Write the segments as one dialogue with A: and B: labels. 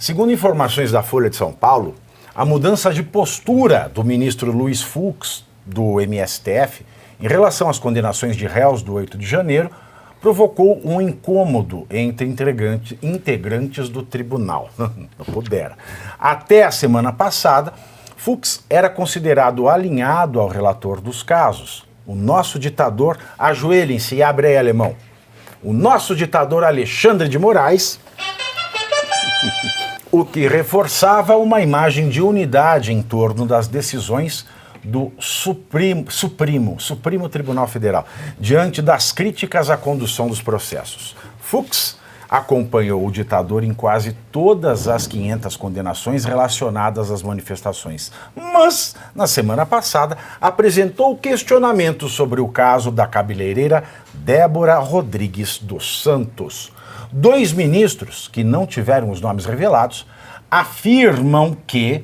A: Segundo informações da Folha de São Paulo, a mudança de postura do ministro Luiz Fux, do MSTF, em relação às condenações de réus do 8 de janeiro, provocou um incômodo entre integrantes do tribunal. Não pudera. Até a semana passada, Fux era considerado alinhado ao relator dos casos. O nosso ditador, ajoelhem-se e abre aí, alemão. O nosso ditador Alexandre de Moraes, o que reforçava uma imagem de unidade em torno das decisões do Supremo Tribunal Federal, diante das críticas à condução dos processos. Fux acompanhou o ditador em quase todas as 500 condenações relacionadas às manifestações, mas, na semana passada, apresentou questionamentos sobre o caso da cabeleireira Débora Rodrigues dos Santos. 2 ministros, que não tiveram os nomes revelados, afirmam que,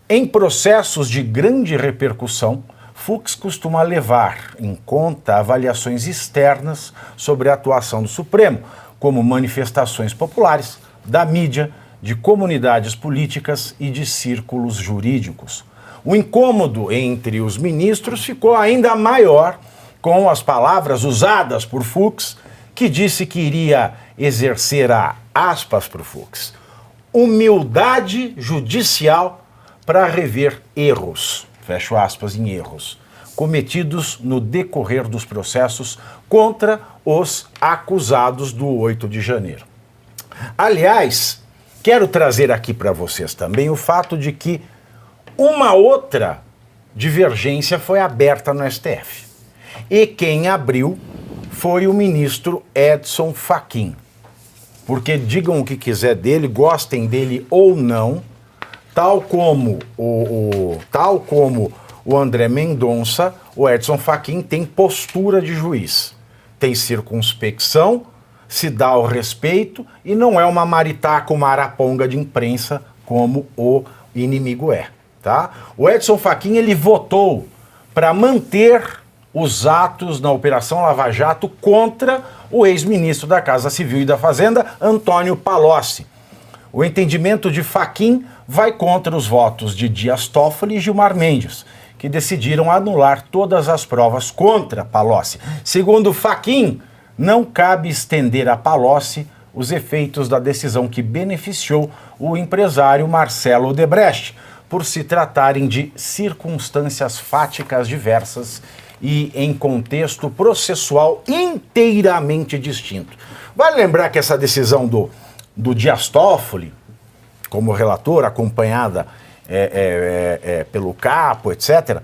A: em processos de grande repercussão, Fux costuma levar em conta avaliações externas sobre a atuação do Supremo, como manifestações populares, da mídia, de comunidades políticas e de círculos jurídicos. O incômodo entre os ministros ficou ainda maior com as palavras usadas por Fux, que disse que iria exercer a, aspas para o Fux, humildade judicial para rever erros, fecho aspas em erros, cometidos no decorrer dos processos contra os acusados do 8 de janeiro. Aliás, quero trazer aqui para vocês também o fato de que uma outra divergência foi aberta no STF. E quem abriu foi o ministro Edson Fachin. Porque digam o que quiser dele, gostem dele ou não, tal como o André Mendonça, o Edson Fachin tem postura de juiz. Tem circunspecção, se dá o respeito e não é uma maritaca, uma araponga de imprensa como o inimigo é. Tá? O Edson Fachin ele votou para manter os atos na Operação Lava Jato contra o ex-ministro da Casa Civil e da Fazenda, Antônio Palocci. O entendimento de Fachin vai contra os votos de Dias Toffoli e Gilmar Mendes, que decidiram anular todas as provas contra Palocci. Segundo Fachin, não cabe estender a Palocci os efeitos da decisão que beneficiou o empresário Marcelo Odebrecht, por se tratarem de circunstâncias fáticas diversas e em contexto processual inteiramente distinto. Vale lembrar que essa decisão do Dias Toffoli, como relator, acompanhada pelo capo, etc.,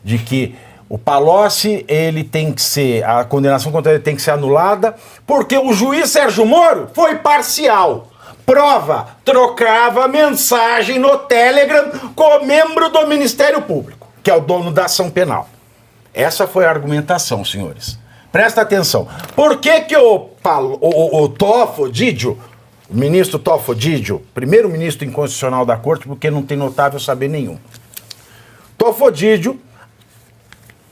A: de que o Palocci, ele tem que ser, a condenação contra ele tem que ser anulada, porque o juiz Sérgio Moro foi parcial. Prova, trocava mensagem no Telegram com membro do Ministério Público, que é o dono da ação penal. Essa foi a argumentação, senhores. Presta atenção. Por que o Tofodidio, o ministro Tofodidio, primeiro ministro inconstitucional da Corte, porque não tem notável saber nenhum, Tofodidio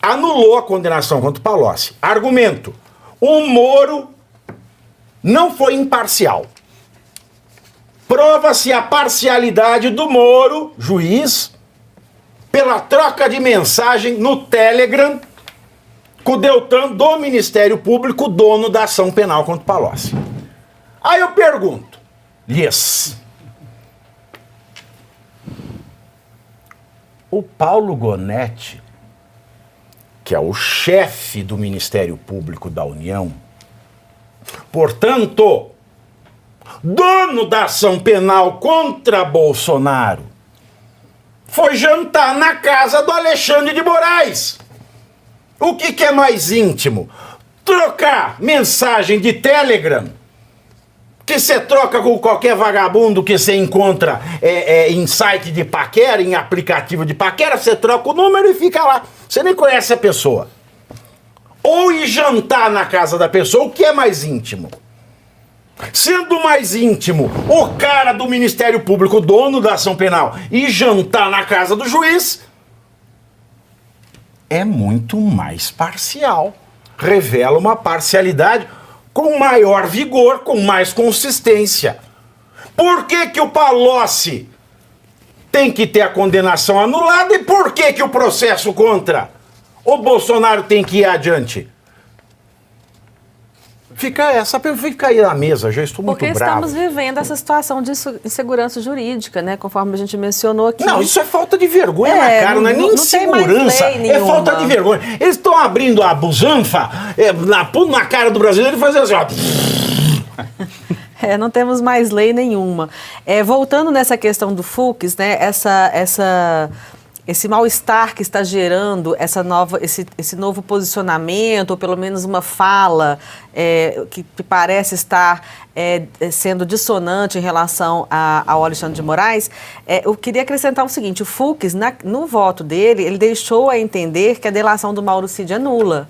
A: anulou a condenação contra o Palocci. Argumento: o Moro não foi imparcial. Prova-se a parcialidade do Moro, juiz, pela troca de mensagem no Telegram com o Deltan do Ministério Público, dono da ação penal contra o Palocci. Aí eu pergunto, o Paulo Gonetti, que é o chefe do Ministério Público da União, portanto, dono da ação penal contra Bolsonaro, foi jantar na casa do Alexandre de Moraes. O que é mais íntimo? Trocar mensagem de Telegram, que você troca com qualquer vagabundo que você encontra em site de paquera, em aplicativo de paquera, você troca o número e fica lá. Você nem conhece a pessoa. Ou ir jantar na casa da pessoa, o que é mais íntimo? Sendo mais íntimo o cara do Ministério Público, dono da ação penal, e jantar na casa do juiz, é muito mais parcial. Revela uma parcialidade com maior vigor, com mais consistência. Por que que o Palocci tem que ter a condenação anulada e por que que o processo contra o Bolsonaro tem que ir adiante? Fica aí na mesa, já estou muito bravo.
B: Porque estamos vivendo essa situação de insegurança jurídica, né? Conforme a gente mencionou aqui.
A: Não, isso é falta de vergonha na cara, não é nem insegurança, é falta de vergonha. Eles estão abrindo a busanfa na cara do brasileiro e fazendo assim, ó.
B: Não temos mais lei nenhuma. Voltando nessa questão do Fux, né? Esse mal-estar que está gerando esse novo posicionamento, ou pelo menos uma fala que parece estar sendo dissonante em relação ao Alexandre de Moraes, eu queria acrescentar o seguinte: o Fux, no voto dele, ele deixou a entender que a delação do Mauro Cid é nula.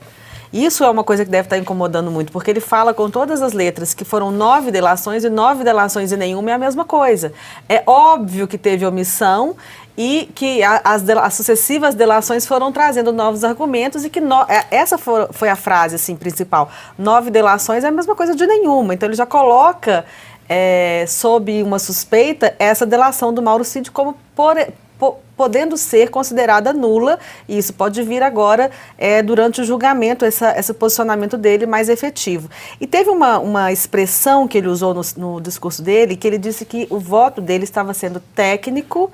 B: Isso é uma coisa que deve estar incomodando muito, porque ele fala com todas as letras que foram 9 delações, e 9 delações e nenhuma é a mesma coisa. É óbvio que teve omissão e que as sucessivas delações foram trazendo novos argumentos e que essa foi a frase assim, principal. 9 delações é a mesma coisa de nenhuma. Então ele já coloca sob uma suspeita essa delação do Mauro Cid como podendo ser considerada nula, e isso pode vir agora durante o julgamento, esse posicionamento dele mais efetivo. E teve uma expressão que ele usou no discurso dele, que ele disse que o voto dele estava sendo técnico,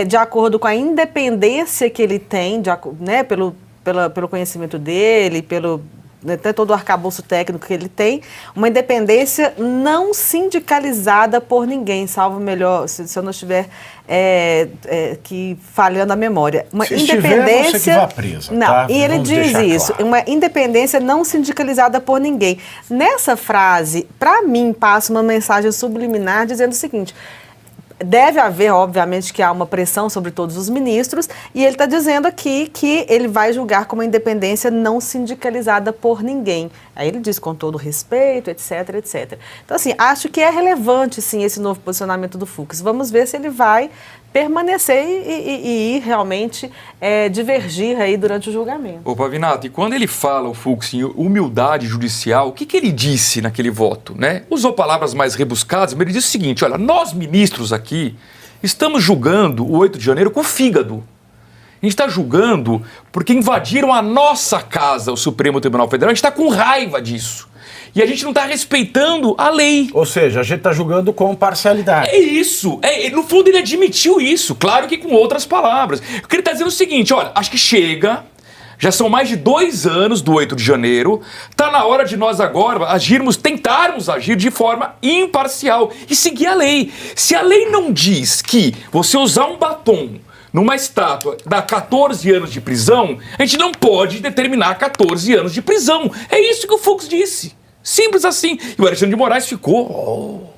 B: de acordo com a independência que ele tem, né, pelo conhecimento dele, pelo todo o arcabouço técnico que ele tem, uma independência não sindicalizada por ninguém, salvo melhor, se eu não estiver falhando a memória. Uma
A: se
B: independência.
A: Estiver, você que vá presa,
B: não,
A: tá?
B: e ele diz isso, claro. Uma independência não sindicalizada por ninguém. Nessa frase, para mim, passa uma mensagem subliminar dizendo o seguinte: deve haver, obviamente, que há uma pressão sobre todos os ministros, e ele está dizendo aqui que ele vai julgar com uma independência não sindicalizada por ninguém. Aí ele diz com todo respeito, etc, etc. Então, assim, acho que é relevante, sim, esse novo posicionamento do Fux. Vamos ver se ele vai permanecer e realmente divergir aí durante o julgamento.
C: Ô, Pavinato, e quando ele fala, o Fux, em humildade judicial, o que ele disse naquele voto, né? Usou palavras mais rebuscadas, mas ele disse o seguinte: olha, nós ministros aqui estamos julgando o 8 de janeiro com o fígado. A gente está julgando porque invadiram a nossa casa, o Supremo Tribunal Federal. A gente está com raiva disso. E a gente não está respeitando a lei.
A: Ou seja, a gente está julgando com parcialidade.
C: É isso. No fundo, ele admitiu isso. Claro que com outras palavras. O que ele está dizendo é o seguinte: olha, acho que chega. Já são mais de 2 anos do 8 de janeiro. Está na hora de nós agora tentarmos agir de forma imparcial e seguir a lei. Se a lei não diz que você usar um batom numa estátua dá 14 anos de prisão, a gente não pode determinar 14 anos de prisão. É isso que o Fux disse. Simples assim. E o Alexandre de Moraes ficou...